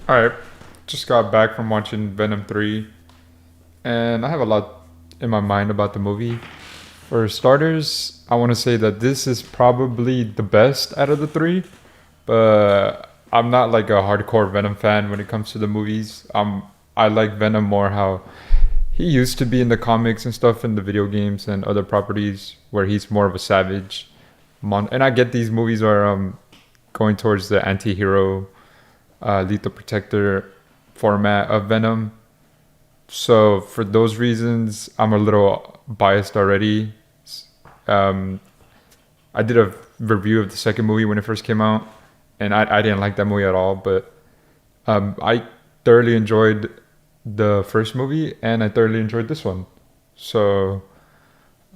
Alright, just got back from watching Venom 3, and I have a lot in my mind about the movie. For starters, I want to say that this is probably the best out of the three, but I'm not like a hardcore Venom fan when it comes to the movies. I like Venom more how he used to be in the comics and stuff in the video games and other properties where he's more of a savage. And I get these movies are going towards the anti-hero Lethal Protector format of Venom. So for those reasons, I'm a little biased already. Um, I did a review of the second movie when it first came out, and I didn't like that movie at all. But I thoroughly enjoyed the first movie, and I thoroughly enjoyed this one. So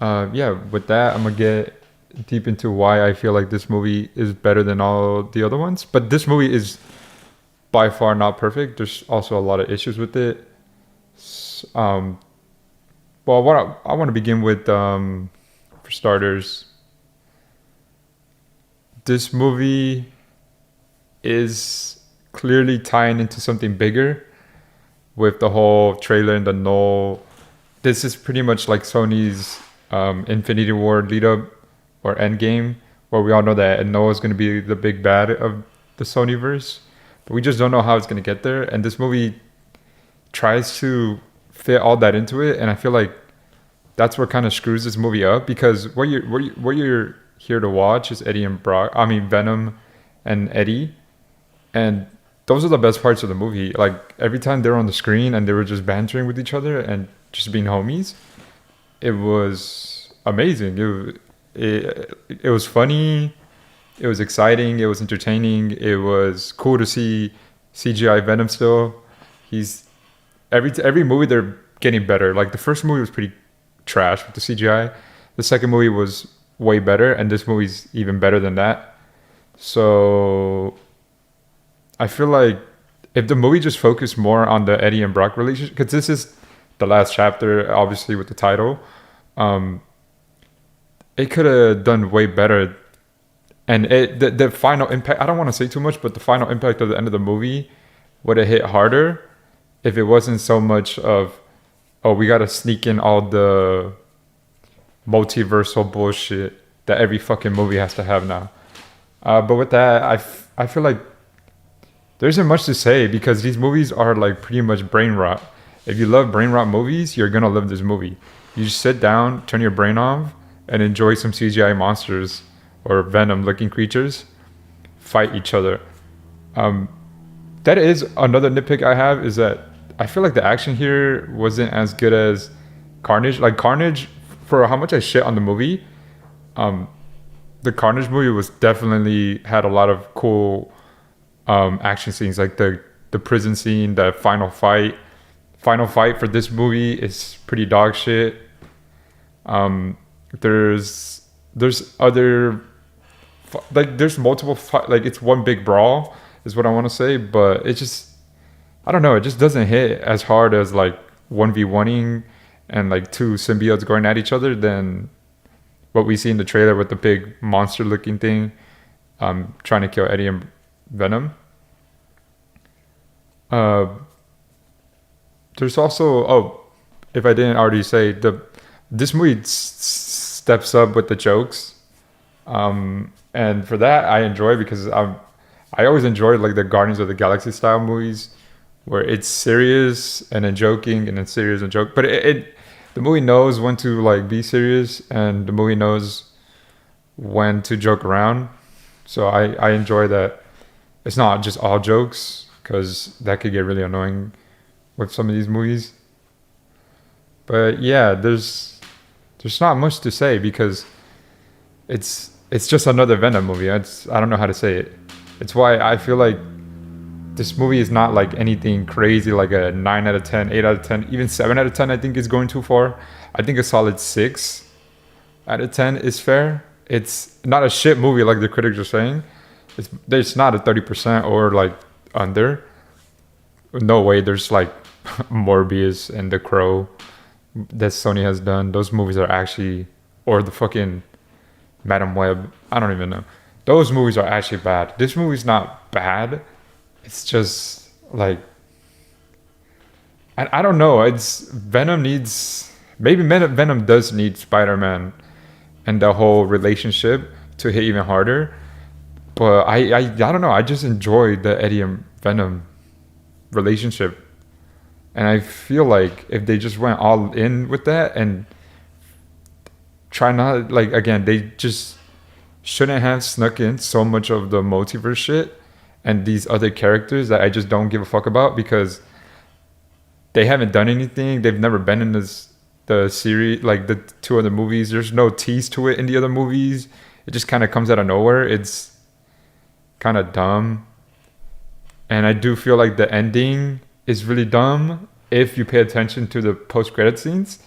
yeah, with that, I'm gonna get deep into why I feel like this movie is better than all the other ones. But this movie is by far not perfect. There's also a lot of issues with it. Um, well, what I want to begin with, for starters, this movie is clearly tying into something bigger with the whole trailer and the null. This is pretty much like Sony's Infinity War lead up or Endgame, where we all know that Noah is going to be the big bad of the Sonyverse, but we just don't know how it's going to get there. And this movie tries to fit all that into it, and I feel like that's what kind of screws this movie up, because what you're here to watch is Eddie and Brock. I mean Venom and Eddie, and those are the best parts of the movie. Like every time they were on the screen and they were just bantering with each other and just being homies, it was amazing. It was funny. It was exciting. It was entertaining. It was cool to see CGI Venom still. He's every movie they're getting better. Like the first movie was pretty trash with the CGI. The second movie was way better, and this movie's even better than that. So I feel like if the movie just focused more on the Eddie and Brock relationship, because this is the last chapter, obviously with the title, um, it could have done way better. And the final impact, I don't want to say too much, but the final impact of the end of the movie would have hit harder if it wasn't so much of, oh, we got to sneak in all the multiversal bullshit that every fucking movie has to have now. But with that, I feel like there isn't much to say, because these movies are like pretty much brain rot. If you love brain rot movies, you're gonna love this movie. You just sit down, turn your brain off, and enjoy some CGI monsters or Venom looking creatures fight each other. Um, that is another nitpick I have, is that I feel like the action here wasn't as good as Carnage. Like Carnage, for how much I shit on the movie, um, the Carnage movie was definitely had a lot of cool action scenes, like the prison scene, the final fight. Final fight for this movie is pretty dog shit. Um, there's other like there's multiple like it's one big brawl is what I want to say, but it just, I don't know, it just doesn't hit as hard as like 1v1ing and like two symbiotes going at each other than what we see in the trailer with the big monster looking thing trying to kill Eddie and Venom. Uh, there's also, oh, if I didn't already say, this movie steps up with the jokes, and for that I enjoy, because I always enjoyed like the Guardians of the Galaxy style movies where it's serious and then joking and then serious and joke, but the movie knows when to like be serious, and the movie knows when to joke around. So I enjoy that it's not just all jokes, because that could get really annoying with some of these movies. But yeah, there's not much to say, because it's just another Venom movie. I don't know how to say it. It's why I feel like this movie is not like anything crazy, like a 9 out of 10, 8 out of 10, even 7 out of 10 I think is going too far. I think a solid 6 out of 10 is fair. It's not a shit movie like the critics are saying. There's not a 30% or like under. No way. There's like Morbius and The Crow that Sony has done. Those movies are actually, or the fucking Madam Web, I don't even know. Those movies are actually bad. This movie's not bad. It's just Like, I don't know. It's Venom needs maybe Venom does need Spider-Man and the whole relationship to hit even harder. But I don't know. I just enjoy the Eddie and Venom relationship, and I feel like if they just went all in with that and try not like again, they just shouldn't have snuck in so much of the multiverse shit and these other characters that I just don't give a fuck about because they haven't done anything. They've never been in the series like the two other movies. There's no tease to it in the other movies. It just kind of comes out of nowhere. It's kind of dumb. And I do feel like the ending is really dumb if you pay attention to the post-credit scenes.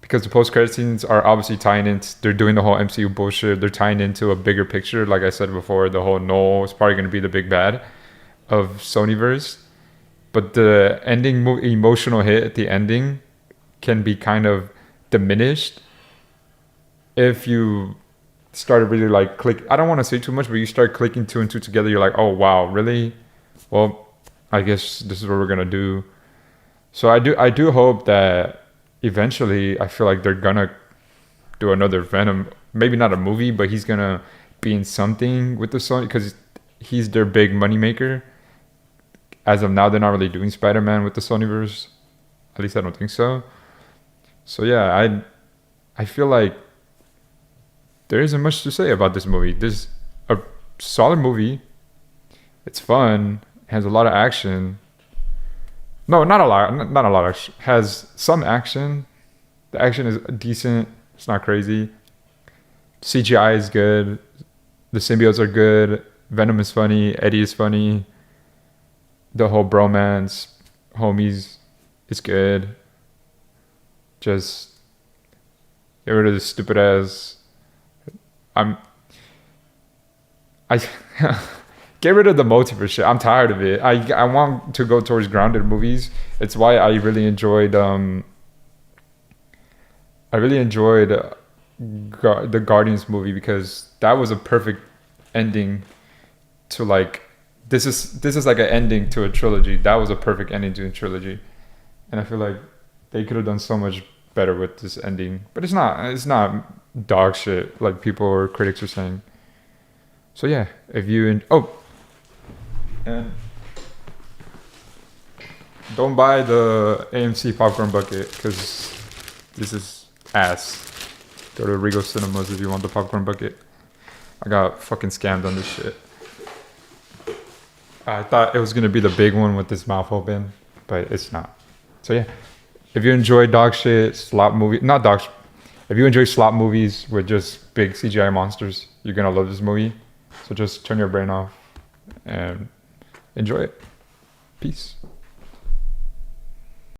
Because the post-credit scenes are obviously tying in, they're doing the whole MCU bullshit. They're tying into a bigger picture. Like I said before, the whole Noel is probably going to be the big bad of Sonyverse. But the ending, emotional hit at the ending can be kind of diminished if you started really like click. I don't want to say too much, but you start clicking two and two together. You're like, oh wow, really? Well, I guess this is what we're gonna do. So I do hope that eventually, I feel like they're gonna do another Venom. Maybe not a movie, but he's gonna be in something with the Sony because he's their big moneymaker. As of now, they're not really doing Spider-Man with the Sonyverse. At least I don't think so. So yeah, I feel like there isn't much to say about this movie. This is a solid movie. It's fun. Has a lot of action. No, not a lot. Not a lot of action. Has some action. The action is decent. It's not crazy. CGI is good. The symbiotes are good. Venom is funny. Eddie is funny. The whole bromance, homies, is good. Just get rid of the stupid ass. I get rid of the multiverse shit. I'm tired of it. I want to go towards grounded movies. It's why I really enjoyed the Guardians movie because that was a perfect ending to like this is like an ending to a trilogy. That was a perfect ending to a trilogy. And I feel like they could have done so much better with this ending. But it's not dog shit like people or critics are saying. So yeah, if you and don't buy the AMC popcorn bucket because this is ass. Go to Regal Cinemas if you want the popcorn bucket. I got fucking scammed on this shit. I thought it was gonna be the big one with this mouth open, but it's not. So yeah, if you enjoy dog shit slop movie, not dog. If you enjoy slop movies with just big CGI monsters, you're gonna love this movie. So just turn your brain off and enjoy it. Peace.